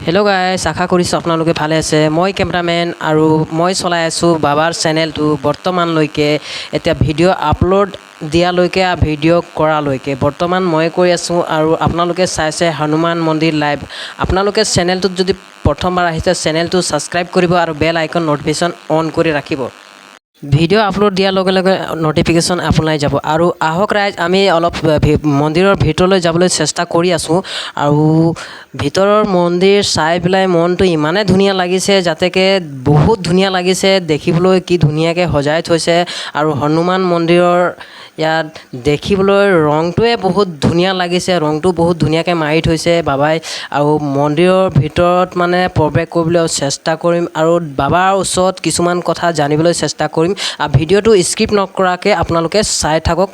Hello' গাইছ, আশা কৰিছোঁ আপোনালোকে ভালে আছে। মই কেমেৰামেন আৰু মই চলাই আছোঁ বাবাৰ চেনেলটো বৰ্তমানলৈকে। এতিয়া ভিডিঅ' আপলোড দিয়ালৈকে ভিডিঅ' কৰালৈকে বৰ্তমান মই কৰি আছোঁ আৰু আপোনালোকে চাইছে হনুমান মন্দিৰ লাইভ। আপোনালোকে চেনেলটোত যদি প্ৰথমবাৰ আহিছে চেনেলটো ছাবস্ক্ৰাইব কৰিব আৰু বেল আইকন ন'টিফিকেশ্যন অন কৰি ৰাখিব। ভিডিঅ' আপলোড দিয়াৰ লগে লগে ন'টিফিকেশ্যন আপোনালৈ যাব। আৰু আহক ৰাইজ, আমি অলপ মন্দিৰৰ ভিতৰলৈ যাবলৈ চেষ্টা কৰি আছোঁ। আৰু ভিতৰৰ মন্দিৰ চাই পেলাই মনটো ইমানে ধুনীয়া লাগিছে, যাতেকে বহুত ধুনীয়া লাগিছে দেখিবলৈ, কি ধুনীয়াকৈ সজাই থৈছে। আৰু হনুমান মন্দিৰৰ ইয়াত দেখিবলৈ ৰংটোৱে বহুত ধুনীয়া লাগিছে, ৰংটো বহুত ধুনীয়াকৈ মাৰি থৈছে বাবাই। আৰু মন্দিৰৰ ভিতৰত মানে প্ৰৱেশ কৰিবলৈ চেষ্টা কৰিম আৰু বাবাৰ ওচৰত কিছুমান কথা জানিবলৈ চেষ্টা কৰিম। আৰু ভিডিঅ'টো স্কিপ নকৰাকৈ আপোনালোকে চাই থাকক।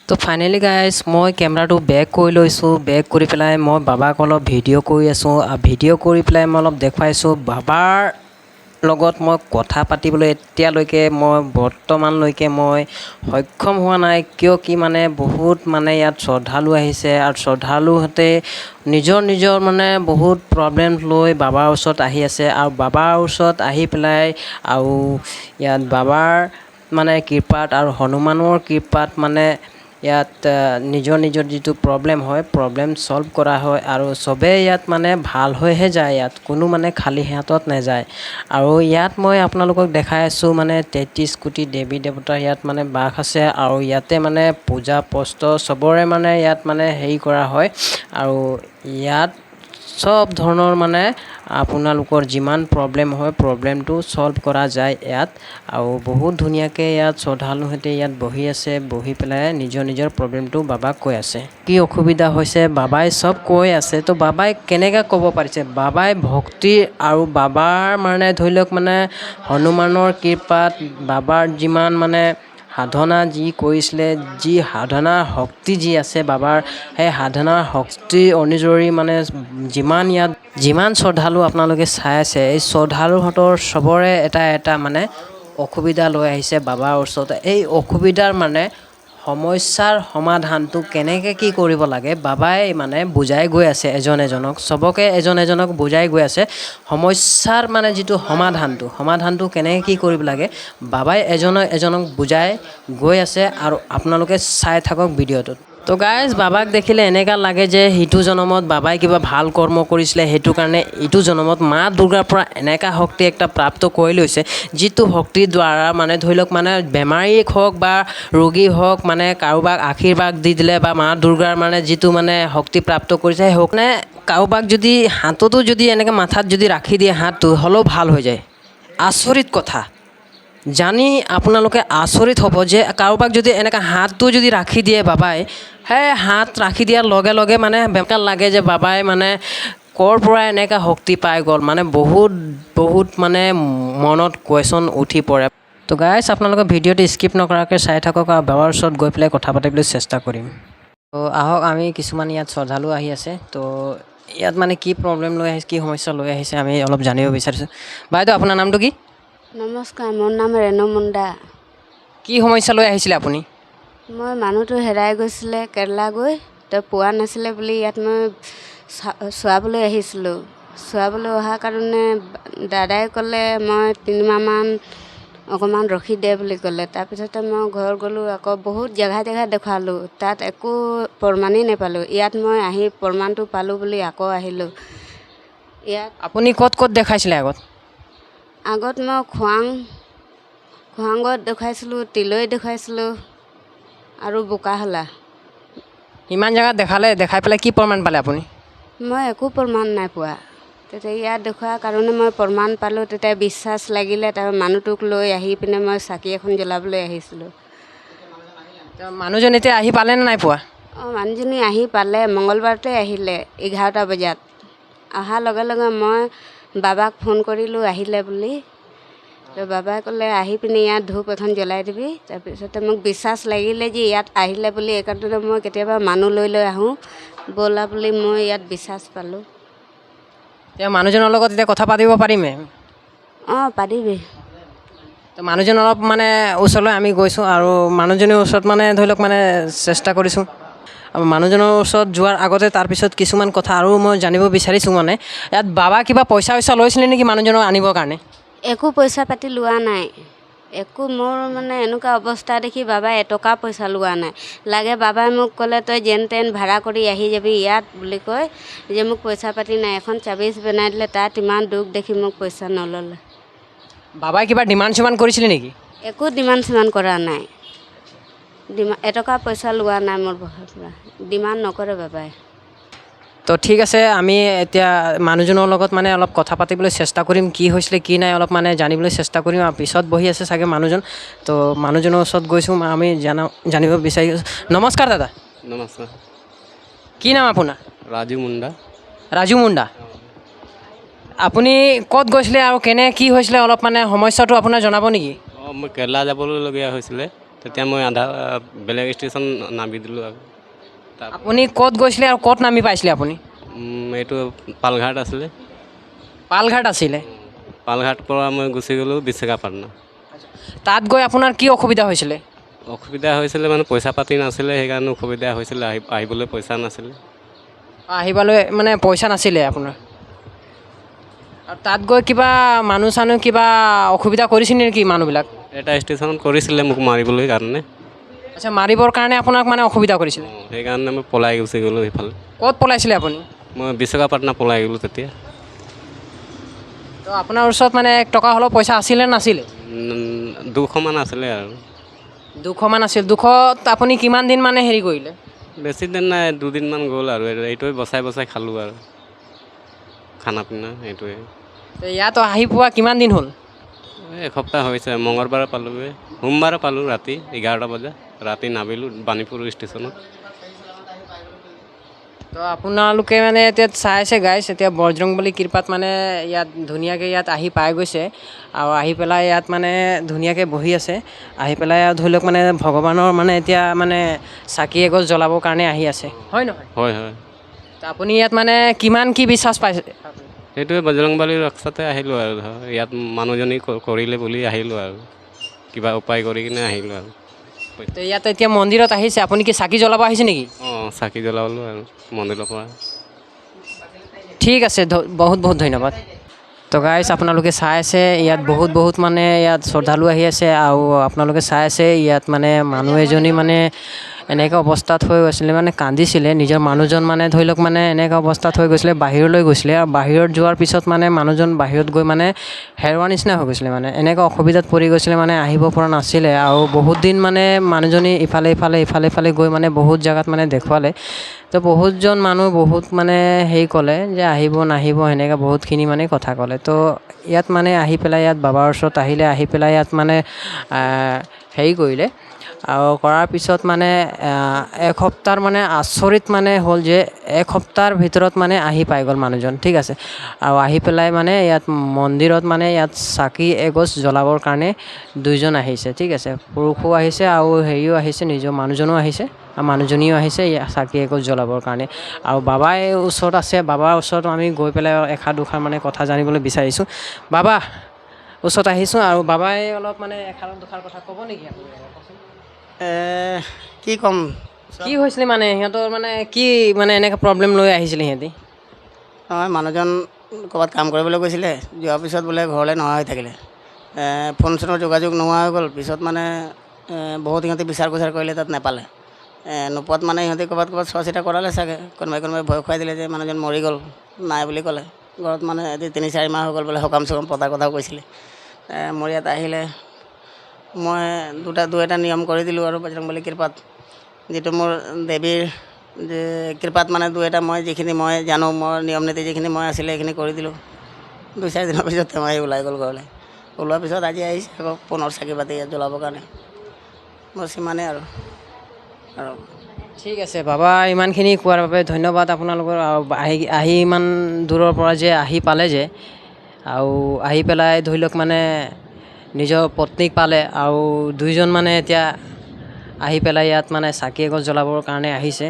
তো ফাইনেলি গাইজ, মই কেমেৰাটো বেক কৰি লৈছোঁ। বেক কৰি পেলাই মই বাবাক অলপ ভিডিঅ' কৰি আছোঁ। ভিডিঅ' কৰি পেলাই মই অলপ দেখুৱাইছোঁ বাবাৰ লগত মই কথা পাতিবলৈ এতিয়ালৈকে বৰ্তমানলৈকে মই সক্ষম হোৱা নাই। কিয় কি মানে বহুত মানে ইয়াত শ্ৰদ্ধালু আহিছে আৰু শ্ৰদ্ধালুহঁতে নিজৰ মানে বহুত প্ৰব্লেম লৈ বাবাৰ ওচৰত আহি আছে। আৰু বাবাৰ ওচৰত আহি পেলাই আৰু ইয়াত বাবাৰ মানে কৃপাত আৰু হনুমানৰ কৃপাত মানে ইয়াত নিজৰ যিটো প্ৰব্লেম হয়, প্ৰব্লেম ছল্ভ কৰা হয়। আৰু চবেই ইয়াত মানে ভাল হৈহে যায়, ইয়াত কোনো মানে খালী হাতত নাযায়। আৰু ইয়াত মই আপোনালোকক দেখাই আছোঁ মানে 33 কোটি দেৱী দেৱতা ইয়াত মানে বাস আছে। আৰু ইয়াতে মানে পূজা পস্ত চবৰে মানে ইয়াত মানে হেৰি কৰা হয়। আৰু ইয়াত চব ধৰণৰ মানে আপোনালোকৰ যিমান প্ৰব্লেম হয় প্ৰব্লেমটো ছল্ভ কৰা যায় ইয়াত। আৰু বহুত ধুনীয়াকৈ ইয়াত শ্ৰদ্ধালুহঁতে ইয়াত বহি আছে, বহি পেলাই নিজৰ প্ৰব্লেমটো বাবাক কৈ আছে। কি অসুবিধা হৈছে বাবাই চব কৈ আছে। তো বাবাই কেনেকৈ ক'ব পাৰিছে, বাবাই ভক্তি আৰু বাবাৰ মানে ধৰি লওক মানে হনুমানৰ কৃপাত বাবাৰ যিমান মানে সাধনা যি কৰিছিলে, যি সাধনাৰ শক্তি যি আছে বাবাৰ, সেই সাধনাৰ শক্তি অনুযায়ী মানে যিমান শ্ৰদ্ধালু আপোনালোকে চাই আছে, এই শ্ৰদ্ধালুহঁতৰ চবৰে এটা মানে অসুবিধা লৈ আহিছে বাবাৰ ওচৰত। এই অসুবিধাৰ মানে সমস্যাৰ সমাধানটো কেনেকৈ কি কৰিব লাগে বাবাই মানে বুজাই গৈ আছে এজনক, চবকে এজনক বুজাই গৈ আছে। সমস্যাৰ মানে যিটো সমাধানটো কেনেকৈ কি কৰিব লাগে বাবাই এজনক বুজাই গৈ আছে। আৰু আপোনালোকে চাই থাকক ভিডিঅ'টোত। তো গাইজ, বাবাক দেখিলে এনেকুৱা লাগে যে সিটো জনমত বাবাই কিবা ভাল কৰ্ম কৰিছিলে, সেইটো কাৰণে ইটো জনমত মা দুৰ্গাৰ পৰা এনেকুৱা শক্তি একটা প্ৰাপ্ত কৰি লৈছে, যিটো শক্তিৰ দ্বাৰা মানে ধৰি লওক মানে বেমাৰী হওক বা ৰোগী হওক মানে কাৰোবাক আশীৰ্বাদ দি দিলে বা মা দুৰ্গাৰ মানে যিটো মানে শক্তি প্ৰাপ্ত কৰিছে, সেই মানে কাৰোবাক যদি হাততো যদি এনেকৈ মাথাত যদি ৰাখি দিয়ে হাতটো হ'লেও ভাল হৈ যায়। আচৰিত কথা জানি আপোনালোকে আচৰিত হ'ব যে কাৰোবাক যদি এনেকৈ হাতটো যদি ৰাখি দিয়ে বাবাই, সেই হাত ৰাখি দিয়াৰ লগে লগে মানে বেকাৰ লাগে যে বাবাই মানে ক'ৰ পৰা এনেকুৱা শক্তি পাই গ'ল। মানে বহুত মানে মনত কুৱেশ্যন উঠি পৰে। তো গাইজ, আপোনালোকে ভিডিঅ'টো স্কিপ নকৰাকৈ চাই থাকক আৰু বাবাৰ ওচৰত গৈ পেলাই কথা পাতিবলৈ চেষ্টা কৰিম। তো আহক, আমি কিছুমান ইয়াত শ্ৰদ্ধালু আহি আছে। তো ইয়াত মানে কি প্ৰব্লেম লৈ আহিছে, কি সমস্যা লৈ আহিছে আমি অলপ জানিব বিচাৰিছোঁ। বাইদেউ, আপোনাৰ নামটো কি? নমস্কাৰ, মোৰ নাম ৰেণু মুণ্ডা। কি সমস্যা লৈ আহিছিলে আপুনি? মই মানুহটো হেৰাই গৈছিলে কেৰেলা গৈ, তো পোৱা নাছিলে বুলি ইয়াত মই চোৱাবলৈ আহিছিলোঁ। চোৱাবলৈ অহাৰ কাৰণে দাদাই ক'লে মই 3 মাহমান অকণমান ৰখি দে বুলি ক'লে। তাৰপিছতে মই ঘৰ গ'লোঁ, আকৌ বহুত জেগা দেখুৱালোঁ, তাত একো প্ৰমাণেই নাপালোঁ। ইয়াত মই আহি প্ৰমাণটো পালোঁ বুলি আকৌ আহিলোঁ। ইয়াত আপুনি ক'ত দেখাইছিলে আগত মই খোৱাঙত দেখুৱাইছিলোঁ, তিলৈ দেখুৱাইছিলোঁ আৰু বোকাহলা। ইমান জেগাত দেখাই পেলাই কি প্ৰমাণ পালে আপুনি? মই একো প্ৰমাণ নাই পোৱা। তেতিয়া ইয়াত দেখুৱাৰ কাৰণে মই প্ৰমাণ পালোঁ, তেতিয়া বিশ্বাস লাগিলে। তাৰ মানুহটোক লৈ আহি পিনে মই চাকি এখন জ্বলাবলৈ আহিছিলোঁ। মানুহজন এতিয়া আহি পালেনে নাই পোৱা? মানুহজনী আহি পালে, মঙলবাৰতে আহিলে 11টা বজাত। অহাৰ লগে লগে মই বাবাক ফোন কৰিলোঁ আহিলে বুলি। তো বাবাই ক'লে আহি পিনে ইয়াত ধূপ এখন জ্বলাই দিবি। তাৰপিছতে মোক বিশ্বাস লাগিলে যে ইয়াত আহিলে বুলি, এইকাৰণে মই কেতিয়াবা মানুহ লৈ আহোঁ ব'লা বুলি মই ইয়াত বিশ্বাস পালোঁ। এতিয়া মানুহজনৰ লগত এতিয়া কথা পাতিব পাৰিমে? পাৰিবি। তো মানুহজন অলপ মানে ওচৰলৈ আমি গৈছোঁ আৰু মানুহজনীৰ ওচৰত মানে ধৰি লওক মানে চেষ্টা কৰিছোঁ। মানুহজনৰ ওচৰত যোৱাৰ আগতে তাৰপিছত কিছুমান কথা আৰু মই জানিব বিচাৰিছোঁ মানে ইয়াত বাবা কিবা পইচা চইচা লৈছিলে নেকি মানুহজনক আনিবৰ কাৰণে? একো পইচা পাতি লোৱা নাই। একো মোৰ মানে এনেকুৱা অৱস্থা দেখি বাবাই এটকা পইচা লোৱা নাই। লাগে বাবাই মোক ক'লে তই যেন তেন ভাড়া কৰি আহি যাবি ইয়াত বুলি কয় যে মোক পইচা পাতি নাই। এখন চাবিজ বনাই দিলে, তাত ইমান দুখ দেখি মোক পইচা নল'লে। বাবাই কিবা ডিমাণ্ড চিমাণ্ড কৰিছিলে নেকি? একো ডিমাণ্ড চিমাণ্ড কৰা নাই। এটকা পইচা লোৱা নাই মোৰ পৰা। ডিমাণ্ড নকৰে বাবাই। তো ঠিক আছে, আমি এতিয়া মানুহজনৰ লগত মানে অলপ কথা পাতিবলৈ চেষ্টা কৰিম, কি হৈছিলে কি নাই অলপ মানে জানিবলৈ চেষ্টা কৰিম। আৰু পিছত বহি আছে চাগে মানুহজন, তো মানুহজনৰ ওচৰত গৈছোঁ, আমি জানিব বিচাৰিছোঁ। নমস্কাৰ দাদা। নমস্কাৰ। কি নাম আপোনাৰ? ৰাজু মুণ্ডা। ৰাজু মুণ্ডা। আপুনি ক'ত গৈছিলে আৰু কেনে কি হৈছিলে অলপ মানে সমস্যাটো আপোনাৰ জনাব নেকি? মই কেৰেলা যাবলগীয়া হৈছিলে, তেতিয়া মই আধা বেলেগ ষ্টেচন নামি দিলোঁ আৰু আপুনি ক'ত গৈছিলে আৰু ক'ত নামি পাইছিলে আপুনি? এইটো পালঘাট আছিলে। পালঘাট আছিলে? পালঘাট পৰা মই গুচি গ'লোঁ বিশাখাপট্টনম। তাত গৈ আপোনাৰ কি অসুবিধা হৈছিলে? অসুবিধা হৈছিলে মানে পইচা পাতি নাছিলে, সেইকাৰণে অসুবিধা হৈছিলে। আহিবলৈ পইচা নাছিলে। আহিবলৈ মানে পইচা নাছিলে আপোনাৰ? আৰু তাত গৈ কিবা মানুহ চানুহ কিবা অসুবিধা কৰিছিল নেকি মানুহবিলাক? এটা ষ্টেচনত কৰিছিলে মোক মাৰিবলৈ কাৰণে। আচ্ছা, মাৰিবৰ কাৰণে আপোনাক মানে অসুবিধা কৰিছিলে? সেইকাৰণে মই পলাই গুচি গ'লোঁ সেইফালে। ক'ত পলাইছিলে আপুনি? মই বিশাখাপট্টনম পলাই গ'লোঁ তেতিয়া। তো আপোনাৰ ওচৰত মানে 1 টকা হ'লেও পইচা আছিলে নাছিলে? 200মান আছিলে আৰু। 200মান আছিল? 200ত আপুনি কিমান দিন মানে হেৰি কৰিলে? বেছি দিন নাই, 2 দিনমান গ'ল আৰু এইটোৱে বচাই বচাই খালোঁ আৰু খানা পিনা এইটোৱে। তো ইয়াত আহি পোৱা কিমান দিন হ'ল? এসপ্তাহ হৈছে। মঙলবাৰে পালোঁগৈ, সোমবাৰে পালোঁ ৰাতি 11টা বজাত। ৰাতি নামিলোঁ বাণীপুৰ ষ্টেচনত। তো আপোনালোকে মানে এতিয়া চাইছে গাইছ, এতিয়া বজৰংবলী কৃপাত মানে ইয়াত ধুনীয়াকৈ ইয়াত আহি পাই গৈছে আৰু আহি পেলাই ইয়াত মানে ধুনীয়াকৈ বহি আছে। আহি পেলাই ধৰি লওক মানে ভগৱানৰ মানে এতিয়া মানে চাকি এগছ জ্বলাবৰ কাৰণে আহি আছে, হয় নহয়? হয় হয়। তো আপুনি ইয়াত মানে কিমান কি বিশ্বাস পাইছে? সেইটোৱে বজৰংবলীৰ ৰাস্তাতে আহিলোঁ আৰু ধৰ ইয়াত মানুহজনী কৰিলে বুলি আহিলোঁ আৰু কিবা উপায় কৰি কিনে আহিলোঁ আৰু। তো ইয়াত এতিয়া মন্দিৰত আহিছে, আপুনি কি চাকি জ্বলাব আহিছে নেকি? অঁ, চাকি জ্বলালোঁ আৰু মন্দিৰৰ পৰা। ঠিক আছে, বহুত বহুত ধন্যবাদ। তো গাইছ আপোনালোকে চাই আছে ইয়াত বহুত মানে ইয়াত শ্ৰদ্ধালু আহি আছে আৰু আপোনালোকে চাই আছে ইয়াত মানে মানুহ এজনী মানে এনেকুৱা অৱস্থাত হৈ গৈছিলে, মানে কান্দিছিলে। নিজৰ মানুহজন মানে ধৰি লওক মানে এনেকুৱা অৱস্থাত হৈ গৈছিলে, বাহিৰলৈ গৈছিলে আৰু বাহিৰত যোৱাৰ পিছত মানে মানুহজন বাহিৰত গৈ মানে হেৰুৱা নিচিনা হৈ গৈছিলে। মানে এনেকুৱা অসুবিধাত পৰি গৈছিলে, মানে আহিব পৰা নাছিলে আৰু বহুত দিন মানে মানুহজনী ইফালে গৈ মানে বহুত জেগাত মানে দেখুৱালে। তো বহুতজন মানুহ বহুত মানে হেৰি ক'লে যে আহিব নাহিব সেনেকৈ বহুতখিনি মানে কথা ক'লে। তো ইয়াত মানে আহি পেলাই ইয়াত বাবাৰ ওচৰত আহিলে, আহি পেলাই ইয়াত মানে হেৰি কৰিলে আৰু কৰাৰ পিছত মানে এসপ্তাহৰ মানে আচৰিত মানে হ'ল যে এসপ্তাহৰ ভিতৰত মানে আহি পাই গ'ল মানুহজন, ঠিক আছে। আৰু আহি পেলাই মানে ইয়াত মন্দিৰত মানে ইয়াত চাকি এগছ জ্বলাবৰ কাৰণে 2জন আহিছে, ঠিক আছে। পুৰুষো আহিছে আৰু হেৰিও আহিছে, নিজৰ মানুহজনো আহিছে আৰু মানুহজনীও আহিছে চাকি এগছ জ্বলাবৰ কাৰণে। আৰু বাবাই ওচৰত আছে, বাবাৰ ওচৰত আমি গৈ পেলাই এষাৰ দুষাৰ মানে কথা জানিবলৈ বিচাৰিছোঁ। বাবা ওচৰত আহিছোঁ আৰু বাবাই অলপ মানে এষাৰ দুষাৰ কথা ক'ব নেকি আপুনি? কি ক'ম? কি হৈছিলে মানে সিহঁতৰ মানে কি মানে এনেকৈ প্ৰব্লেম লৈ আহিছিলে সিহঁতি? নহয়, মানুহজন ক'ৰবাত কাম কৰিবলৈ গৈছিলে, যোৱাৰ পিছত বোলে ঘৰলৈ নহা হৈ থাকিলে। ফোন চোনৰ যোগাযোগ নোহোৱা হৈ গ'ল। পিছত মানে বহুত সিহঁতি বিচাৰ খোচাৰ কৰিলে, তাত নাপালে। নোপোৱাত মানে সিহঁতি ক'ৰবাত চোৱা চিতা কৰালে চাগে। কোনোবাই ভয় খুৱাই দিলে যে মানুহজন মৰি গ'ল, নাই বুলি ক'লে। ঘৰত মানে 3-4 মাহ হৈ গ'ল বোলে সকাম চকাম পতাৰ কথাও কৈছিলে। মোৰ ইয়াত আহিলে মই 2-এটা নিয়ম কৰি দিলোঁ আৰু বজৰংবলী কৃপাত, যিটো মোৰ দেৱীৰ যে কৃপাত মানে 2-এটা মই যিখিনি মই জানো, মোৰ নিয়ম নীতি যিখিনি মই আছিলে সেইখিনি কৰি দিলোঁ। 2-4 দিনৰ পিছত তেওঁ আহি ওলাই গ'ল ঘৰলৈ। ওলোৱাৰ পিছত আজি আহিছে আকৌ পুনৰ চাকি বাতি ইয়াত জ্বলাবৰ কাৰণে। মোৰ সিমানেই আৰু ঠিক আছে বাবা, ইমানখিনি কোৱাৰ বাবে ধন্যবাদ আপোনালোকৰ। আহি ইমান দূৰৰ পৰা যে আহি পালে যে, আৰু আহি পেলাই ধৰি লওক মানে নিজৰ পত্নীক পালে আৰু 2জন মানে এতিয়া আহি পেলাই ইয়াত মানে চাকি এগছ জ্বলাবৰ কাৰণে আহিছে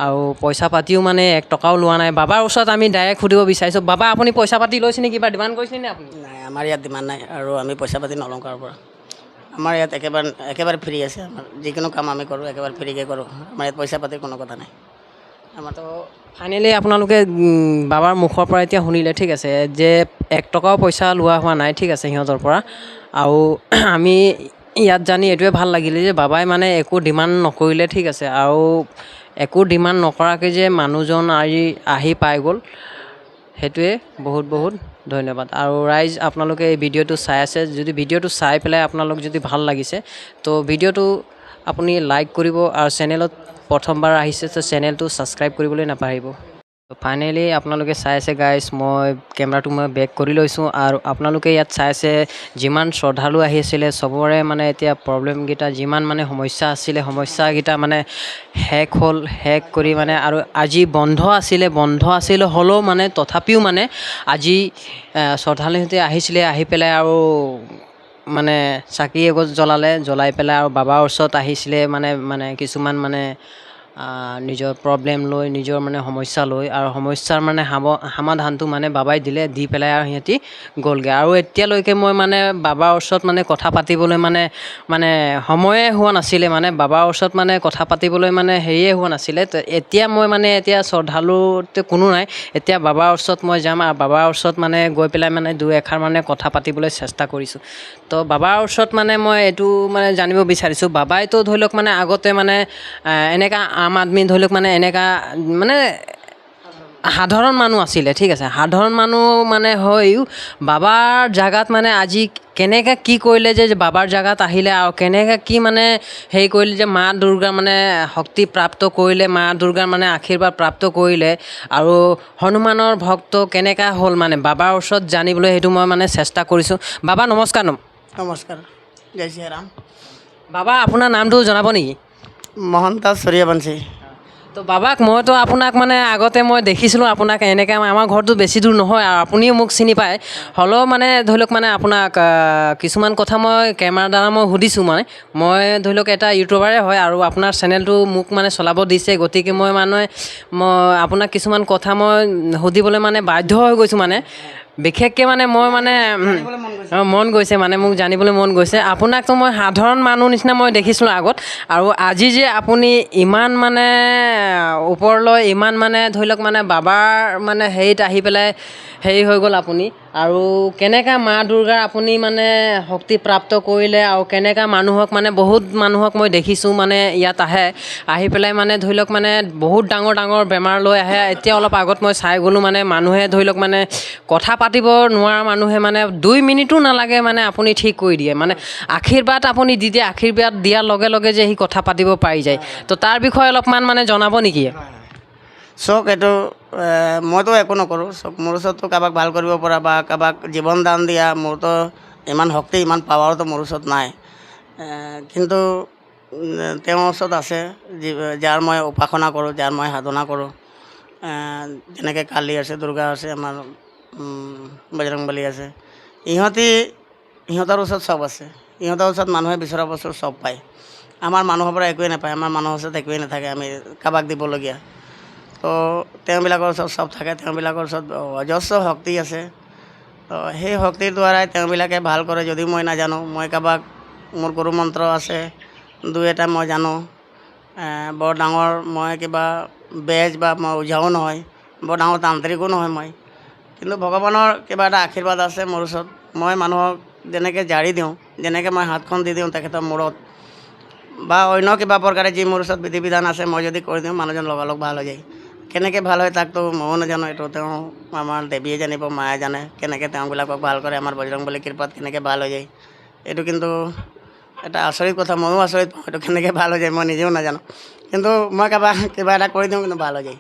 আৰু পইচা পাতিও মানে 1 টকাও লোৱা নাই। বাবাৰ ওচৰত আমি ডাইৰেক্ট সুধিব বিচাৰিছোঁ, বাবা আপুনি পইচা পাতি লৈছে নেকি, কিবা ডিমাণ্ড কৰিছিলে নে আপুনি? নাই, আমাৰ ইয়াত ডিমাণ্ড নাই আৰু আমি পইচা পাতি নলওঁ কাৰোবাৰ পৰা। আমাৰ ইয়াত একেবাৰে ফ্ৰী আছে। আমাৰ যিকোনো কাম আমি কৰোঁ একেবাৰে ফ্ৰীকৈ কৰোঁ। আমাৰ ইয়াত পইচা পাতিৰ কোনো কথা নাই। আমাৰতো ফাইনেলি আপোনালোকে বাবাৰ মুখৰ পৰা এতিয়া শুনিলে, ঠিক আছে, যে 1 টকাও পইচা লোৱা হোৱা নাই, ঠিক আছে, সিহঁতৰ পৰা। আৰু আমি ইয়াত জানি এইটোৱে ভাল লাগিলে যে বাবাই মানে একো ডিমাণ্ড নকৰিলে, ঠিক আছে, আৰু একো ডিমাণ্ড নকৰাকৈ যে মানুহজন আহি পাই গ'ল, সেইটোৱে বহুত বহুত ধন্যবাদ। আৰু ৰাইজ, আপোনালোকে এই ভিডিঅ'টো চাই আছে, যদি ভিডিঅ'টো চাই পেলাই আপোনালোক যদি ভাল লাগিছে তো ভিডিঅ'টো আপুনি লাইক কৰিব, আৰু চেনেলত প্ৰথমবাৰ আহিছে তো চেনেলটো ছাবস্ক্ৰাইব কৰিবলৈ নাপাহৰিব। ফাইনেলি আপোনালোকে চাই আছে গাইজ, মই কেমেৰাটো বেক কৰি লৈছোঁ, আৰু আপোনালোকে ইয়াত চাই আছে যিমান শ্ৰদ্ধালু আহি আছিলে চবৰে মানে এতিয়া প্ৰব্লেমকেইটা, যিমান মানে সমস্যা আছিলে সমস্যাকেইটা মানে শেষ হ'ল। শেষ কৰি মানে, আৰু আজি বন্ধ আছিলে হ'লেও মানে তথাপিও মানে আজি শ্ৰদ্ধালুহঁতে আহিছিলে, আহি পেলাই আৰু মানে চাকি এগছ জ্বলাই পেলাই আৰু বাবাৰ ওচৰত আহিছিলে, মানে কিছুমান মানে নিজৰ প্ৰব্লেম লৈ, নিজৰ মানে সমস্যা লৈ, আৰু সমস্যাৰ মানে সমাধানটো মানে বাবাই দিলে, দি পেলাই আৰু সিহঁতি গ'লগৈ। আৰু এতিয়ালৈকে মই মানে বাবাৰ ওচৰত মানে কথা পাতিবলৈ মানে সময়ে হোৱা নাছিলে, মানে বাবাৰ ওচৰত মানে কথা পাতিবলৈ মানে হেৰিয়ে হোৱা নাছিলে। তো এতিয়া মই মানে এতিয়া শ্ৰদ্ধালুতে কোনো নাই, এতিয়া বাবাৰ ওচৰত মই যাম, আৰু বাবাৰ ওচৰত মানে গৈ পেলাই মানে 2 এষাৰ মানে কথা পাতিবলৈ চেষ্টা কৰিছোঁ। তো বাবাৰ ওচৰত মানে মই এইটো মানে জানিব বিচাৰিছোঁ, বাবাইতো ধৰি লওক মানে আগতে মানে এনেকুৱা আম আদমি ধৰি লওক মানে এনেকুৱা মানে সাধাৰণ মানুহ আছিলে, ঠিক আছে, সাধাৰণ মানুহ মানে হৈও বাবাৰ জাগাত মানে আজি কেনেকৈ কি কৰিলে যে বাবাৰ জাগাত আহিলে, আৰু কেনেকৈ কি মানে হেৰি কৰিলে যে মা দুৰ্গাৰ মানে শক্তি প্ৰাপ্ত কৰিলে, মা দুৰ্গাৰ মানে আশীৰ্বাদ প্ৰাপ্ত কৰিলে, আৰু হনুমানৰ ভক্ত কেনেকৈ হ'ল মানে বাবাৰ ওচৰত জানিবলৈ, সেইটো মই মানে চেষ্টা কৰিছোঁ। বাবা নমস্কাৰ। নমস্কাৰ, জয় শ্ৰীৰাম। বাবা আপোনাৰ নামটো জনাব নেকি? মহন্ত সূৰ্যবংশী। তো বাবাক মইতো আপোনাক মানে আগতে মই দেখিছিলোঁ আপোনাক এনেকৈ, আমাৰ ঘৰটো বেছি দূৰ নহয়, আৰু আপুনিও মোক চিনি পায়, হ'লেও মানে ধৰি লওক মানে আপোনাক কিছুমান কথা মই কেমেৰাৰ দ্বাৰা মই সুধিছোঁ, মই ধৰি লওক এটা ইউটিউবাৰে হয়, আৰু আপোনাৰ চেনেলটো মোক মানে চলাব দিছে, গতিকে মই আপোনাক কিছুমান কথা মই সুধিবলৈ মানে বাধ্য হৈ গৈছোঁ, মানে বিশেষকৈ মানে মই মানে মন গৈছে, মানে মোক জানিবলৈ মন গৈছে। আপোনাকতো মই সাধাৰণ মানুহ নিচিনা মই দেখিছিলোঁ আগত, আৰু আজি যে আপুনি ইমান মানে ওপৰলৈ, ইমান মানে ধৰি লওক মানে বাবাৰ মানে হেৰিত আহি পেলাই হেৰি হৈ গ'ল আপুনি, আৰু কেনেকৈ মা দুৰ্গাৰ আপুনি মানে শক্তি প্ৰাপ্ত কৰিলে, আৰু কেনেকৈ মানুহক মানে বহুত মানুহক মই দেখিছোঁ মানে ইয়াত আহি পেলাই মানে ধৰি লওক মানে বহুত ডাঙৰ ডাঙৰ বেমাৰ লৈ আহে। এতিয়া অলপ আগত মই চাই গ'লোঁ, মানে মানুহে ধৰি লওক মানে কথা পাতিব নোৱাৰা মানুহে মানে 2 মিনিটো নালাগে মানে আপুনি ঠিক কৰি দিয়ে, মানে আশীৰ্বাদ আপুনি দি দিয়ে, আশীৰ্বাদ দিয়াৰ লগে লগে যে সি কথা পাতিব পাৰি যায়। তো তাৰ বিষয়ে অলপমান মানে জনাব নেকি? চাওক, এইটো মইতো একো নকৰোঁ। চাওক, মোৰ ওচৰততো কাৰোবাক ভাল কৰিব পৰা বা কাৰোবাক জীৱন দান দিয়া মোৰতো ইমান শক্তি, ইমান পাৱাৰতো মোৰ ওচৰত নাই, কিন্তু তেওঁৰ ওচৰত আছে, যাৰ মই উপাসনা কৰোঁ, যাৰ মই সাধনা কৰোঁ। যেনেকৈ কালী আছে, দুৰ্গা আছে, আমাৰ বজৰংবলী আছে, ইহঁতৰ ওচৰত চব আছে। ইহঁতৰ ওচৰত মানুহে বিচৰা বস্তু চব পায়। আমাৰ মানুহৰ পৰা একোৱেই নাপায়, আমাৰ মানুহৰ ওচৰত একোৱেই নাথাকে, আমি কাৰোবাক দিবলগীয়া। তো তেওঁবিলাকৰ ওচৰত চব থাকে, তেওঁবিলাকৰ ওচৰত অজস্ৰ শক্তি আছে। তো সেই শক্তিৰ দ্বাৰাই তেওঁবিলাকে ভাল কৰে। যদি মই নাজানো, মই কাৰোবাক, মোৰ গুৰু মন্ত্ৰ আছে 2 এটা মই জানো। বৰ ডাঙৰ মই কিবা বেজ বা মই ওঝাও নহয়, বৰ ডাঙৰ তান্ত্ৰিকো নহয় মই, কিন্তু ভগৱানৰ কিবা এটা আশীৰ্বাদ আছে মোৰ ওচৰত। মই মানুহক যেনেকৈ জাৰি দিওঁ, যেনেকৈ মই হাতখন দি দিওঁ তেখেতৰ মূৰত, বা অন্য কিবা প্ৰকাৰে যি মোৰ ওচৰত বিধি বিধান আছে, মই যদি কৰি দিওঁ, মানুহজন লগালগ ভাল হৈ যায়। কেনেকৈ ভাল হয় তাকতো ময়ো নাজানো, এইটো তেওঁ আমাৰ দেৱীয়ে জানিব, মায়ে জানে কেনেকৈ তেওঁবিলাকক ভাল কৰে। আমাৰ বজৰংবলীৰ কৃপাত কেনেকৈ ভাল হৈ যায়, এইটো কিন্তু এটা আচৰিত কথা। ময়ো আচৰিত পাওঁ, এইটো কেনেকৈ ভাল হৈ যায় মই নিজেও নাজানো, কিন্তু মই কাৰোবাক কিবা এটা কৰি দিওঁ, কিন্তু ভাল হৈ যায়।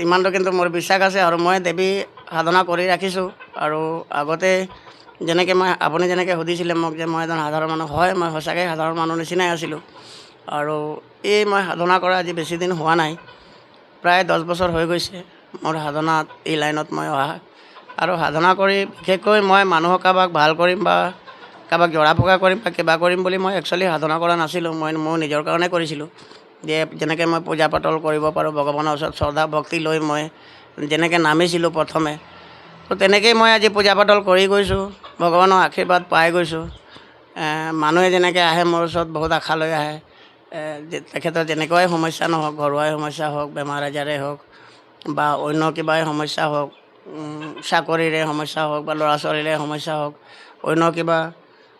ইমানটো কিন্তু মোৰ বিশ্বাস আছে, আৰু মই দেৱী সাধনা কৰি ৰাখিছোঁ। আৰু আগতে যেনেকৈ আপুনি যেনেকৈ সুধিছিলে মোক যে মই এজন সাধাৰণ মানুহ, হয়, মই সঁচাকৈ সাধাৰণ মানুহ নিচিনাই আছিলোঁ। আৰু মই সাধনা কৰা আজি বেছি দিন হোৱা নাই, প্ৰায় 10 বছৰ হৈ গৈছে মোৰ সাধনাত, এই লাইনত মই অহা। আৰু সাধনা কৰি বিশেষকৈ মই মানুহক কাৰোবাক ভাল কৰিম বা কাৰোবাক জৰা ফুকা কৰিম বা কিবা কৰিম বুলি মই একচুৱেলি সাধনা কৰা নাছিলোঁ। মই মোৰ নিজৰ কাৰণে কৰিছিলোঁ, যে যেনেকৈ মই পূজা পাতল কৰিব পাৰোঁ, ভগৱানৰ ওচৰত শ্ৰদ্ধা ভক্তি লৈ মই যেনেকৈ নামিছিলোঁ প্ৰথমে, তো তেনেকৈয়ে মই আজি পূজা পাতল কৰি গৈছোঁ, ভগৱানৰ আশীৰ্বাদ পাই গৈছোঁ। মানুহে যেনেকৈ আহে মোৰ ওচৰত বহুত আশা লৈ আহে, তেখেতৰ যেনেকুৱাই সমস্যা নহওক, ঘৰুৱাই সমস্যা হওক, বেমাৰ আজাৰে হওক বা অন্য কিবাই সমস্যা হওক, চাকৰিৰে সমস্যা হওক বা ল'ৰা ছোৱালীৰে সমস্যা হওক, অন্য কিবা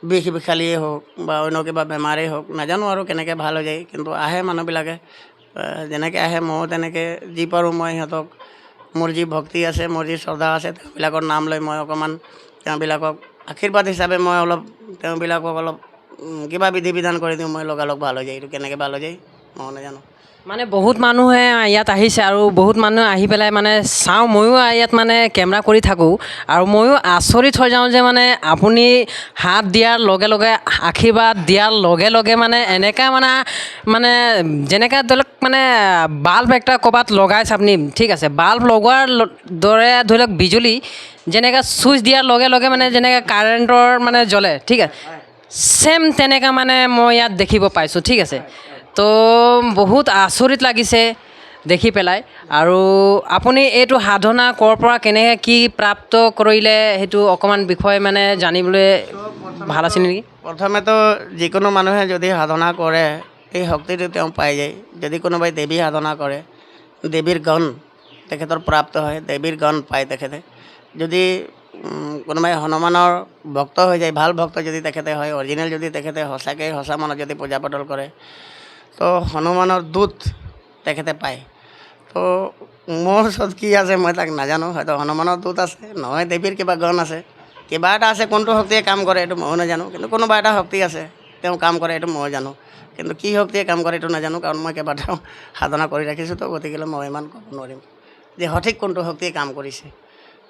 বিষালীয়ে হওক বা অন্য কিবা বেমাৰেই হওক, নাজানো আৰু কেনেকৈ ভাল হৈ যায়, কিন্তু আহে মানুহবিলাকে। যেনেকৈ আহে ময়ো তেনেকৈ যি পাৰোঁ মই সিহঁতক, মোৰ যি ভক্তি আছে, মোৰ যি শ্ৰদ্ধা আছে, তেওঁবিলাকৰ নাম লৈ মই অকণমান তেওঁবিলাকক আশীৰ্বাদ হিচাপে মই অলপ তেওঁবিলাকক অলপ কিবা বিধি বিধান কৰি দিওঁ, মই লগালগ ভাল হৈ যায়। এইটো কেনেকৈ ভাল হৈ যায় মই নাজানো। মানে বহুত মানুহে ইয়াত আহিছে আৰু বহুত মানুহে আহি পেলাই মানে চাওঁ, ময়ো ইয়াত মানে কেমেৰা কৰি থাকোঁ আৰু ময়ো আচৰিত হৈ যাওঁ যে মানে আপুনি হাত দিয়াৰ লগে লগে, আশীৰ্বাদ দিয়াৰ লগে লগে মানে এনেকুৱা মানে যেনেকৈ ধৰি লওক মানে বাল্ব একটা ক'ৰবাত লগাইছে আপুনি, ঠিক আছে, বাল্ব লগোৱাৰ দৰে ধৰি লওক বিজুলী যেনেকৈ ছুইচ দিয়াৰ লগে লগে মানে যেনেকৈ কাৰেণ্টৰ মানে জ্বলে, ঠিক আছে, ছেম তেনেকৈ মানে মই ইয়াত দেখিব পাইছোঁ, ঠিক আছে। তো বহুত আচৰিত লাগিছে দেখি পেলাই। আৰু আপুনি এইটো সাধনা ক'ৰ পৰা কেনেকৈ কি প্ৰাপ্ত কৰিলে সেইটো অকণমান বিষয়ে মানে জানিবলৈ ভাল আছিল নেকি? প্ৰথমেতো যিকোনো মানুহে যদি সাধনা কৰে এই শক্তিটো তেওঁ পাই যায়। যদি কোনোবাই দেৱী সাধনা কৰে, দেৱীৰ গণ তেখেতৰ প্ৰাপ্ত হয়, দেৱীৰ গণ পায় তেখেতে। যদি কোনোবাই হনুমানৰ ভক্ত হৈ যায়, ভাল ভক্ত যদি তেখেতে হয়, অৰিজিনেল যদি তেখেতে সঁচাকৈ সঁচা মনত যদি পূজা পাতল কৰে, তো হনুমানৰ দূত তেখেতে পায়। তো মোৰ ওচৰত কি আছে মই তাক নাজানো, হয়তো হনুমানৰ দূত আছে, নহয় দেৱীৰ কিবা গণ আছে, কিবা এটা আছে। কোনটো শক্তিয়ে কাম কৰে এইটো ময়ো নাজানো, কিন্তু কোনোবা এটা শক্তি আছে, তেওঁ কাম কৰে এইটো মই জানো। কিন্তু কি শক্তিয়ে কাম কৰে এইটো নাজানো, কাৰণ মই কেইবাটাও সাধনা কৰি ৰাখিছোঁ। তো গতিকে মই ইমান ক'ব নোৱাৰিম যে সঠিক কোনটো শক্তিয়ে কাম কৰিছে।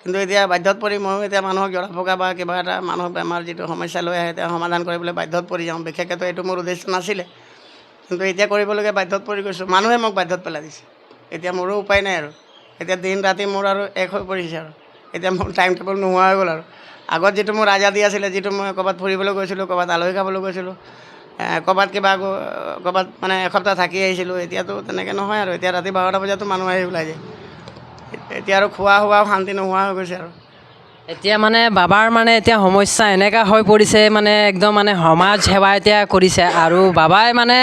কিন্তু এতিয়া বাধ্যত পৰি ময়ো এতিয়া মানুহক জৰা ফুকা বা কিবা এটা মানুহৰ বেমাৰ যিটো সমস্যা লৈ আহে তেওঁ সমাধান কৰিবলৈ বাধ্যত পৰি যাওঁ। বিশেষকৈ এইটো মোৰ উদ্দেশ্য নাছিলে, কিন্তু এতিয়া কৰিবলগীয়া বাধ্যত পৰি গৈছোঁ। মানুহে মোক বাধ্যত পেলাই দিছে, এতিয়া মোৰো উপায় নাই আৰু। এতিয়া দিন ৰাতি মোৰ আৰু এক হৈ পৰিছে আৰু। এতিয়া মোৰ টাইম টেবল নোহোৱা হৈ গ'ল আৰু। আগত যিটো মোৰ আজাদী আছিলে, যিটো মই ক'ৰবাত ফুৰিবলৈ গৈছিলোঁ, ক'ৰবাত আলহী খাবলৈ গৈছিলোঁ, ক'ৰবাত কিবা ক'ৰবাত মানে এসপ্তাহ থাকি আহিছিলোঁ, এতিয়াতো তেনেকৈ নহয় আৰু। এতিয়া ৰাতি 12টা বজাতো মানুহ আহি ওলাই যায়। এতিয়া আৰু খোৱা শোৱাও শান্তি নোহোৱা হৈ গৈছে আৰু। এতিয়া মানে বাবাৰ মানে এতিয়া সমস্যা এনেকুৱা হৈ পৰিছে, মানে একদম মানে সমাজ সেৱা এতিয়া কৰিছে। আৰু বাবাই মানে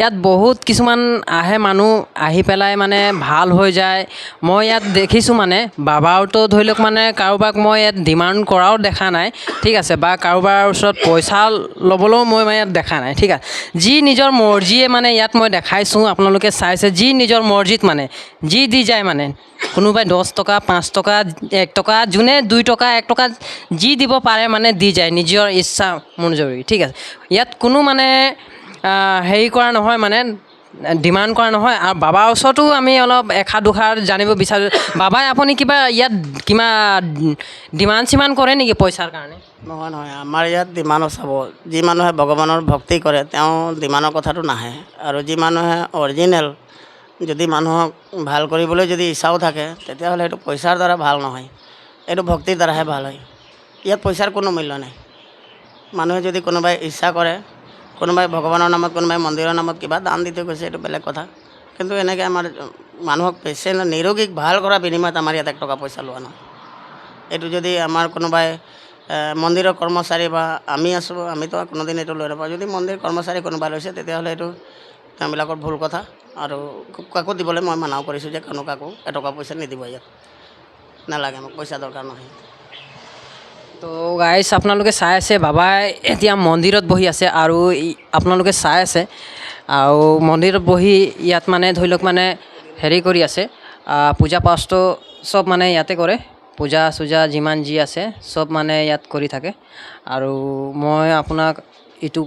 ইয়াত বহুত কিছুমান আহে মানুহ, আহি পেলাই মানে ভাল হৈ যায়। মই ইয়াত দেখিছোঁ মানে বাবাৰতো ধৰি লওক মানে কাৰোবাক মই ইয়াত ডিমাণ্ড কৰাও দেখা নাই, ঠিক আছে, বা কাৰোবাৰ ওচৰত পইচা ল'বলৈও মই ইয়াত দেখা নাই, ঠিক আছে। যি নিজৰ মৰ্জিয়ে মানে ইয়াত মই দেখাইছোঁ, আপোনালোকে চাইছে, যি নিজৰ মৰ্জিত মানে যি দি যায় মানে, কোনোবাই 10 টকা, 5 টকা, 1 টকা, যোনে 2 টকা, 1 টকা যি দিব পাৰে মানে দি যায় নিজৰ ইচ্ছা মঞ্জুৰি, ঠিক আছে। ইয়াত কোনো মানে হেৰি কৰা নহয়, মানে ডিমাণ্ড কৰা নহয়। আৰু বাবাৰ ওচৰতো আমি অলপ এষাৰ দুষাৰ জানিব বিচাৰোঁ। বাবাই আপুনি কিবা ইয়াত কিবা ডিমাণ্ড চিমাণ্ড কৰে নেকি পইচাৰ কাৰণে? নহয় নহয়, আমাৰ ইয়াত ডিমাণ্ডো চাব। যি মানুহে ভগৱানৰ ভক্তি কৰে তেওঁ ডিমাণ্ডৰ কথাটো নাহে। আৰু যি মানুহে অৰিজিনেল, যদি মানুহক ভাল কৰিবলৈ যদি ইচ্ছাও থাকে, তেতিয়াহ'লে সেইটো পইচাৰ দ্বাৰা ভাল নহয়, এইটো ভক্তিৰ দ্বাৰাহে ভাল হয়। ইয়াত পইচাৰ কোনো মূল্য নাই। মানুহে যদি কোনোবাই ইচ্ছা কৰে, কোনোবাই ভগৱানৰ নামত, কোনোবাই মন্দিৰৰ নামত কিবা দান দি থৈ গৈছে, এইটো বেলেগ কথা। কিন্তু এনেকৈ আমাৰ মানুহক পেচেণ্ট নিৰোগীক ভাল কৰাৰ বিনিময়ত আমাৰ ইয়াত 1 টকা পইচা লোৱা নহয়। এইটো যদি আমাৰ কোনোবাই মন্দিৰৰ কৰ্মচাৰী বা আমি আছোঁ, আমিতো কোনোদিন এইটো লৈ নাপাওঁ। যদি মন্দিৰ কৰ্মচাৰী কোনোবা লৈছে, তেতিয়াহ'লে এইটো তেওঁবিলাকৰ ভুল কথা। আৰু কাকো দিবলৈ মই মানাও কৰিছোঁ যে কাকো 1 টকা পইচা নিদিব, ইয়াত নালাগে, মোক পইচা দৰকাৰ নহয়। তো গাইছ, আপোনালোকে চাই আছে বাবাই এতিয়া মন্দিৰত বহি আছে। আৰু আপোনালোকে চাই আছে আৰু মন্দিৰত বহি ইয়াত মানে ধৰি লওক মানে হেৰি কৰি আছে, পূজা পাঠটো চব মানে ইয়াতে কৰে, পূজা চূজা যিমান যি আছে চব মানে ইয়াত কৰি থাকে। আৰু মই আপোনাক ইটো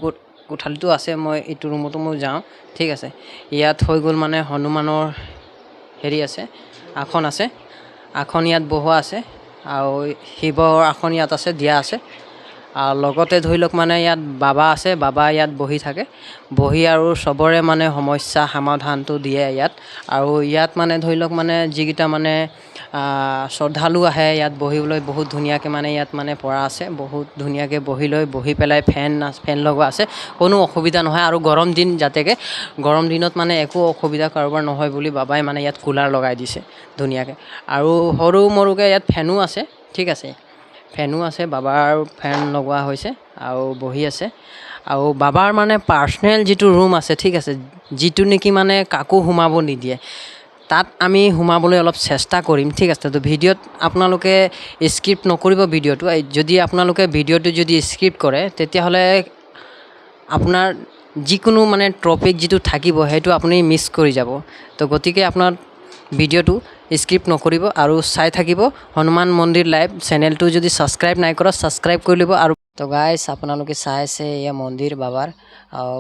কোঠালিটো আছে, মই ইটো ৰুমতো মই যাওঁ, ঠিক আছে। ইয়াত হৈ গ'ল মানে হনুমানৰ হেৰি আছে, আসন আছে, আসন ইয়াত বহোৱা আছে। আৰু শিৱৰ আসন ইয়াত আছে, দিয়া আছে। আৰু লগতে ধৰি লওক মানে ইয়াত বাবা আছে, বাবা ইয়াত বহি থাকে, বহি আৰু চবৰে মানে সমস্যা সমাধানটো দিয়ে ইয়াত। আৰু ইয়াত মানে ধৰি লওক মানে যিকেইটা মানে শ্ৰদ্ধালু আহে ইয়াত বহিবলৈ, বহুত ধুনীয়াকৈ মানে ইয়াত মানে পৰা আছে, বহুত ধুনীয়াকৈ বহি পেলাই ফেন লগোৱা আছে, কোনো অসুবিধা নহয়। আৰু গৰম দিন যাতেকৈ গৰম দিনত মানে একো অসুবিধা কাৰোবাৰ নহয় বুলি বাবাই মানে ইয়াত কুলাৰ লগাই দিছে ধুনীয়াকৈ। আৰু সৰু মৰুকৈ ইয়াত ফেনো আছে, ঠিক আছে, ফেনো আছে, বাবাৰ ফেন লগোৱা হৈছে। আৰু বহি আছে আৰু বাবাৰ মানে পাৰ্চনেল যিটো ৰুম আছে ঠিক আছে যিটো নেকি মানে কাকো সোমাব নিদিয়ে তাত আমি সোমাবলৈ অলপ চেষ্টা কৰিম ঠিক আছে তো ভিডিঅ'ত আপোনালোকে স্ক্ৰিপ্ট নকৰিব ভিডিঅ'টো যদি আপোনালোকে ভিডিঅ'টো যদি স্ক্ৰিপ্ট কৰে তেতিয়াহ'লে আপোনাৰ যিকোনো মানে টপিক যিটো থাকিব সেইটো আপুনি মিছ কৰি যাব তো গতিকে আপোনাৰ ভিডিঅ'টো স্ক্ৰিপ্ট নকৰিব আৰু চাই থাকিব হনুমান মন্দিৰ লাইভ চেনেলটো যদি ছাবস্ক্ৰাইব নাই কৰা ছাবস্ক্ৰাইব কৰি ল'ব আৰু তো গাইছ আপোনালোকে চাই আছে এয়া মন্দিৰ বাবাৰ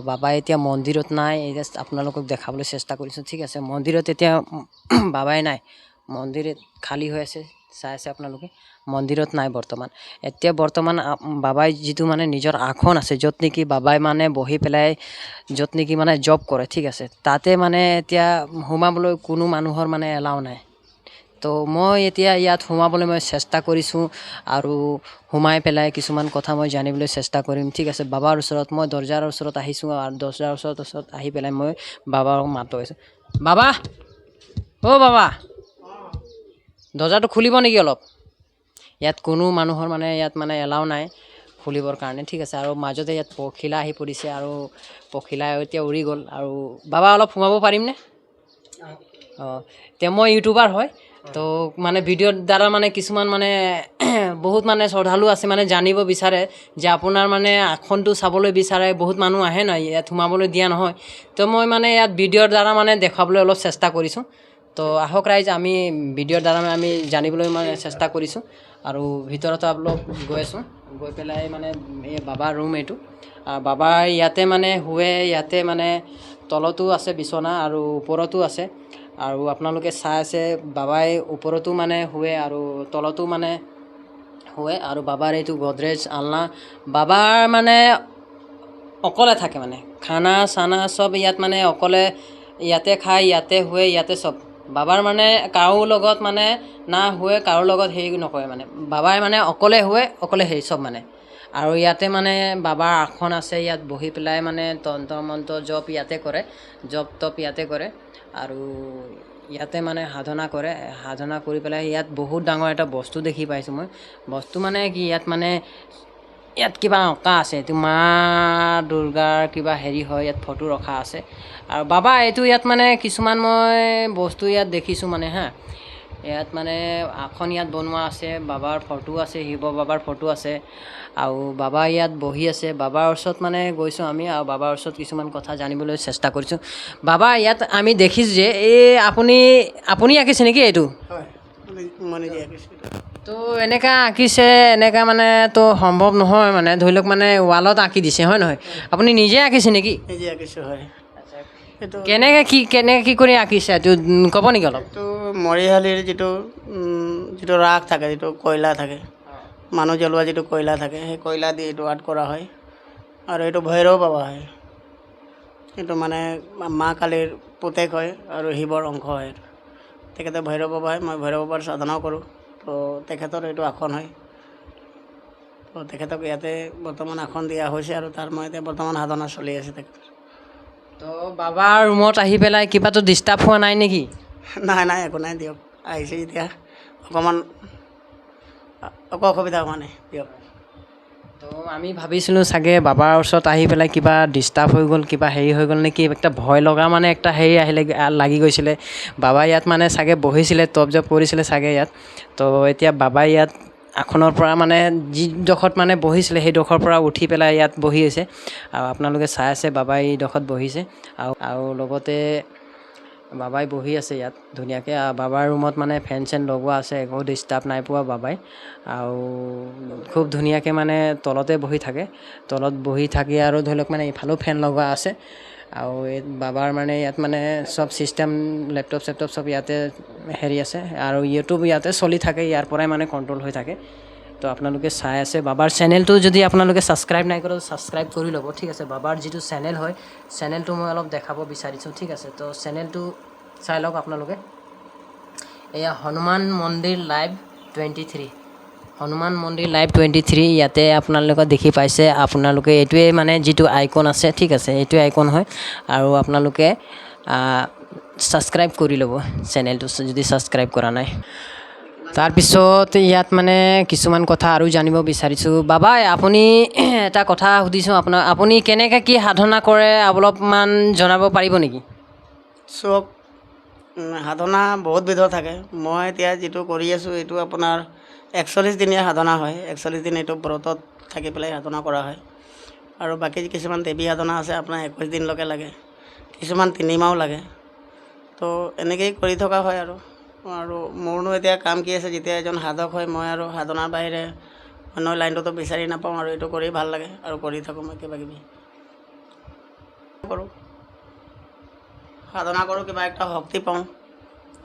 বাবা এতিয়া মন্দিৰত নাই এতিয়া আপোনালোকক দেখাবলৈ চেষ্টা কৰিছোঁ ঠিক আছে মন্দিৰত এতিয়া বাবাই নাই মন্দিৰ খালী হৈ আছে চাই আছে আপোনালোকে মন্দিৰত নাই বৰ্তমান এতিয়া বৰ্তমান বাবাই যিটো মানে নিজৰ আসন আছে য'ত নেকি বাবাই মানে বহি পেলাই য'ত নেকি মানে জব কৰে ঠিক আছে তাতে মানে এতিয়া সোমাবলৈ কোনো মানুহৰ মানে এলাও নাই তো মই এতিয়া ইয়াত সোমাবলৈ মই চেষ্টা কৰিছোঁ আৰু সোমাই পেলাই কিছুমান কথা মই জানিবলৈ চেষ্টা কৰিম ঠিক আছে বাবাৰ ওচৰত মই দৰ্জাৰ ওচৰত আহিছোঁ আৰু দৰ্জাৰ ওচৰত আহি পেলাই মই বাবাক মাত লগাইছোঁ বাবা অ' বাবা দৰ্জাটো খুলিব নেকি অলপ ইয়াত কোনো মানুহৰ মানে ইয়াত মানে এলাও নাই খুলিবৰ কাৰণে ঠিক আছে আৰু মাজতে ইয়াত পখিলা আহি পৰিছে আৰু পখিলা এতিয়া উৰি গ'ল আৰু বাবা অলপ সোমাব পাৰিমনে অঁ এতিয়া মই ইউটিউবাৰ হয় তো মানে ভিডিঅ'ৰ দ্বাৰা মানে কিছুমান মানে বহুত মানে শ্ৰদ্ধালু আছে মানে জানিব বিচাৰে যে আপোনাৰ মানে আসনটো চাবলৈ বিচাৰে বহুত মানুহ আহে ন ইয়াত সোমাবলৈ দিয়া নহয় তো মই মানে ইয়াত ভিডিঅ'ৰ দ্বাৰা মানে দেখাবলৈ অলপ চেষ্টা কৰিছোঁ তো আহক ৰাইজ আমি ভিডিঅ'ৰ দ্বাৰা আমি জানিবলৈ মানে চেষ্টা কৰিছোঁ আৰু ভিতৰত অলপ গৈ আছোঁ গৈ পেলাই মানে এই বাবাৰ ৰুম এইটো বাবা ইয়াতে মানে শুৱে ইয়াতে মানে তলতো আছে বিচনা আৰু ওপৰতো আছে আৰু আপোনালোকে চাই আছে বাবাই ওপৰতো মানে শুৱে আৰু তলতো মানে শুৱে আৰু বাবাৰ এইটো গডৰেজ আলনা বাবাৰ মানে অকলে থাকে মানে খানা চানা চব ইয়াত মানে অকলে ইয়াতে খায় ইয়াতে শুৱে ইয়াতে চব বাবাৰ মানে কাৰো লগত মানে না শুৱে কাৰো লগত হেৰি নকৰে মানে বাবাই মানে অকলে শুৱে অকলে হেৰি চব মানে আৰু ইয়াতে মানে বাবাৰ আসন আছে ইয়াত বহি পেলাই মানে তন্ত্ৰ মন্ত্ৰ জপ ইয়াতে কৰে জপ তপ ইয়াতে কৰে আৰু ইয়াতে মানে সাধনা কৰে সাধনা কৰি পেলাই ইয়াত বহুত ডাঙৰ এটা বস্তু দেখি পাইছোঁ মই বস্তু মানে কি ইয়াত মানে ইয়াত কিবা অঁকা আছে এইটো মা দুৰ্গাৰ কিবা হেৰি হয় ইয়াত ফটো ৰখা আছে আৰু বাবা এইটো ইয়াত মানে কিছুমান মই বস্তু ইয়াত দেখিছোঁ মানে হা ইয়াত মানে আসন ইয়াত বনোৱা আছে বাবাৰ ফটো আছে শিৱ বাবাৰ ফটো আছে আৰু বাবা ইয়াত বহি আছে বাবাৰ ওচৰত মানে গৈছোঁ আমি আৰু বাবাৰ ওচৰত কিছুমান কথা জানিবলৈ চেষ্টা কৰিছোঁ বাবা ইয়াত আমি দেখিছোঁ যে এই আপুনি আঁকিছে নেকি এইটো হয় মই নিজে আঁকিছোঁ তো এনেকা আঁকিছে এনেকা মানে তো সম্ভৱ নহয় মানে ধৰি লওক মানে ৱালত আঁকি দিছে হয় নহয় আপুনি নিজে আঁকিছে নেকি নিজে আঁকিছোঁ হয় এইটো কেনেকৈ কি কৰি আঁকিছে এইটো ক'ব নেকি অলপ এইটো মৰিশালীৰ যিটো ৰাস থাকে যিটো কয়লা থাকে মানুহ জ্বলোৱা যিটো কয়লা থাকে সেই কয়লা দি এইটো আৰ্ট কৰা হয় আৰু এইটো ভৈৰৱ বাবা হয় এইটো মানে মা কালীৰ পুতেক হয় আৰু শিৱৰ অংশ হয় তেখেতে ভৈৰৱ বাবা হয় মই ভৈৰৱ বাবাৰ সাধনাও কৰোঁ তো তেখেতৰ এইটো আসন হয় তো তেখেতক ইয়াতে বৰ্তমান আসন দিয়া হৈছে আৰু তাৰ মই এতিয়া বৰ্তমান সাধনা চলি আছে তেখেতৰ তো বাবাৰ ৰুমত আহি পেলাই কিবাটো ডিষ্টাৰ্ব হোৱা নাই নেকি নাই একো নাই দিয়ক আহিছে এতিয়া অকণমান একো অসুবিধা হোৱা নাই দিয়ক তো আমি ভাবিছিলোঁ চাগে বাবাৰ ওচৰত আহি পেলাই কিবা ডিষ্টাৰ্ব হৈ গ'ল কিবা হেৰি হৈ গ'ল নেকি একটা ভয় লগা মানে একটা হেৰি আহিলে লাগি গৈছিলে বাবা ইয়াত মানে চাগে বহিছিলে টপ জপ কৰিছিলে চাগে ইয়াত তো এতিয়া বাবাই ইয়াত আসনৰ পৰা মানে যিডোখৰত মানে বহিছিলে সেইডোখৰৰ পৰা উঠি পেলাই ইয়াত বহি আছে আৰু আপোনালোকে চাই আছে বাবাই এইডোখৰত বহিছে আৰু লগতে বাবাই বহি আছে ইয়াত ধুনীয়াকৈ বাবাৰ ৰুমত মানে ফেন চেন লগোৱা আছে একো ডিষ্টাৰ্ব নাই পোৱা বাবাই আৰু খুব ধুনীয়াকৈ মানে তলতে বহি থাকে তলত বহি থাকি আৰু ধৰি লওক মানে ইফালেও ফেন লগোৱা আছে আৰু এই বাবাৰ মানে ইয়াত মানে চব ছিষ্টেম লেপটপ চেপটপ চব ইয়াতে হেৰি আছে আৰু ইউটিউব ইয়াতে চলি থাকে ইয়াৰ পৰাই মানে কণ্ট্ৰল হৈ থাকে তো আপোনালোকে চাই আছে বাবাৰ চেনেলটো যদি আপোনালোকে ছাবস্ক্ৰাইব নাই কৰে ছাবস্ক্ৰাইব কৰি ল'ব ঠিক আছে বাবাৰ যিটো চেনেল হয় চেনেলটো মই অলপ দেখাব বিচাৰিছোঁ ঠিক আছে তো চেনেলটো চাই লওক আপোনালোকে এয়া হনুমান মন্দিৰ লাইভ 23 হনুমান মন্দিৰ লাইভ 23 ইয়াতে আপোনালোকে দেখি পাইছে আপোনালোকে এইটোৱে মানে যিটো আইকন আছে ঠিক আছে এইটোৱে আইকন হয় আৰু আপোনালোকে ছাবস্ক্ৰাইব কৰি ল'ব চেনেলটো যদি ছাবস্ক্ৰাইব কৰা নাই তাৰপিছত ইয়াত মানে কিছুমান কথা আৰু জানিব বিচাৰিছোঁ বাবাই আপুনি এটা কথা সুধিছোঁ আপোনাক আপুনি কেনেকৈ কি সাধনা কৰে অলপমান জনাব পাৰিব নেকি চব সাধনা বহুত বিধৰ থাকে মই এতিয়া যিটো কৰি আছোঁ এইটো আপোনাৰ 41 দিনীয়া সাধনা হয় 41 দিন এইটো ব্ৰতত থাকি পেলাই সাধনা কৰা হয় আৰু বাকী কিছুমান দেৱী সাধনা আছে আপোনাৰ 21 দিনলৈকে লাগে কিছুমান 3 মাহো লাগে তো এনেকৈয়ে কৰি থকা হয় আৰু মোৰনো এতিয়া কাম কি আছে যেতিয়া এজন সাধক হয় মই আৰু সাধনাৰ বাহিৰে অন্য লাইনটোতো বিচাৰি নাপাওঁ আৰু এইটো কৰি ভাল লাগে আৰু কৰি থাকোঁ মই কিবা কিবি কৰোঁ সাধনা কৰোঁ কিবা একটা শক্তি পাওঁ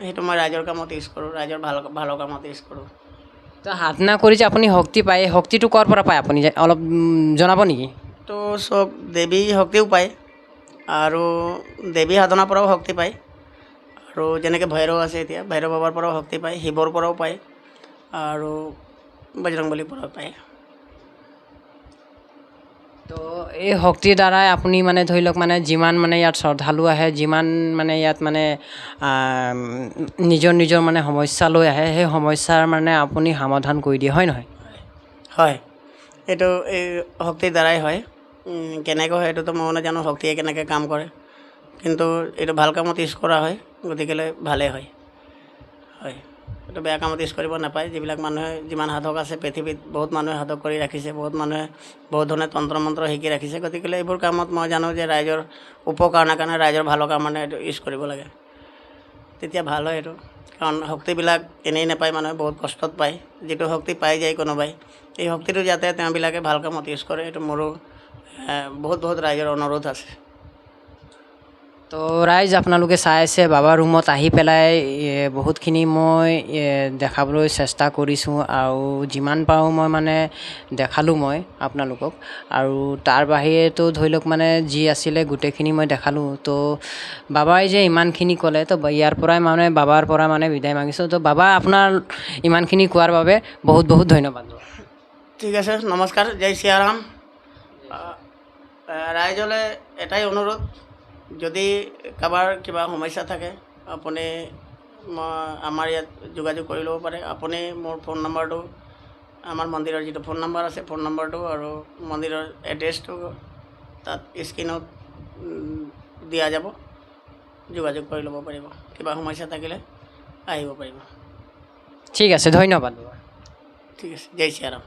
সেইটো মই ৰাইজৰ কামত ইউজ কৰোঁ ৰাইজৰ ভালৰ কামত ইউজ কৰোঁ তো সাধনা কৰি যে আপুনি শক্তি পায় এই শক্তিটো ক'ৰ পৰা পায় আপুনি অলপ জনাব নেকি তো চব দেৱী শক্তিও পায় আৰু দেৱী সাধনাৰ পৰাও শক্তি পায় আৰু যেনেকৈ ভৈৰৱ আছে এতিয়া ভৈৰৱ বাবাৰ পৰাও শক্তি পায় শিৱৰ পৰাও পায় আৰু বজৰংবলীৰ পৰাও পায় তো এই শক্তিৰ দ্বাৰাই আপুনি মানে ধৰি লওক মানে যিমান মানে ইয়াত শ্ৰদ্ধালু আহে যিমান মানে ইয়াত মানে নিজৰ নিজৰ মানে সমস্যা লৈ আহে সেই সমস্যাৰ মানে আপুনি সমাধান কৰি দিয়ে হয় নহয় হয় এইটো এই শক্তিৰ দ্বাৰাই হয় কেনেকৈ হয় এইটোতো মই নাজানো শক্তিয়ে কেনেকৈ কাম কৰে কিন্তু এইটো ভাল কামত ইউজ কৰা হয় গতিকেলৈ ভালেই হয় হয় এইটো বেয়া কামত ইউজ কৰিব নাপায় যিবিলাক মানুহে যিমান সাধক আছে পৃথিৱীত বহুত মানুহে সাধক কৰি ৰাখিছে বহুত মানুহে বহুত ধৰণে তন্ত্ৰ মন্ত্ৰ শিকি ৰাখিছে গতিকেলৈ এইবোৰ কামত মই জানো যে ৰাইজৰ উপকাৰণৰ কাৰণে ৰাইজৰ ভালৰ কাৰণে এইটো ইউজ কৰিব লাগে তেতিয়া ভাল হয় এইটো কাৰণ শক্তিবিলাক এনেই নাপায় মানুহে বহুত কষ্টত পায় যিটো শক্তি পাই যায় কোনোবাই এই শক্তিটো যাতে তেওঁবিলাকে ভাল কামত ইউজ কৰে এইটো মোৰো বহুত ৰাইজৰ অনুৰোধ আছে তো ৰাইজ আপোনালোকে চাই আছে বাবা ৰুমত আহি পেলাই বহুতখিনি মই দেখাবলৈ চেষ্টা কৰিছোঁ আৰু যিমান পাৰোঁ মই মানে দেখালোঁ মই আপোনালোকক আৰু তাৰ বাহিৰেতো ধৰি লওক মানে যি আছিলে গোটেইখিনি মই দেখালোঁ তো বাবাই যে ইমানখিনি ক'লে তো ইয়াৰ পৰাই মানে বাবাৰ পৰা মানে বিদায় মাগিছোঁ তো বাবা আপোনাৰ ইমানখিনি কোৱাৰ বাবে বহুত ধন্যবাদ ঠিক আছে নমস্কাৰ জয় শ্ৰীৰাম ৰাইজলৈ এটাই অনুৰোধ যদি কাৰোবাৰ কিবা সমস্যা থাকে আপুনি আমাৰ ইয়াত যোগাযোগ কৰি ল'ব পাৰে আপুনি মোৰ ফোন নম্বৰটো আমাৰ মন্দিৰৰ যিটো ফোন নম্বৰ আছে ফোন নম্বৰটো আৰু মন্দিৰৰ এড্ৰেছটো তাত স্ক্ৰীণত দিয়া যাব যোগাযোগ কৰি ল'ব পাৰিব কিবা সমস্যা থাকিলে আহিব পাৰিব ঠিক আছে ধন্যবাদ ঠিক আছে জয় শ্ৰীৰাম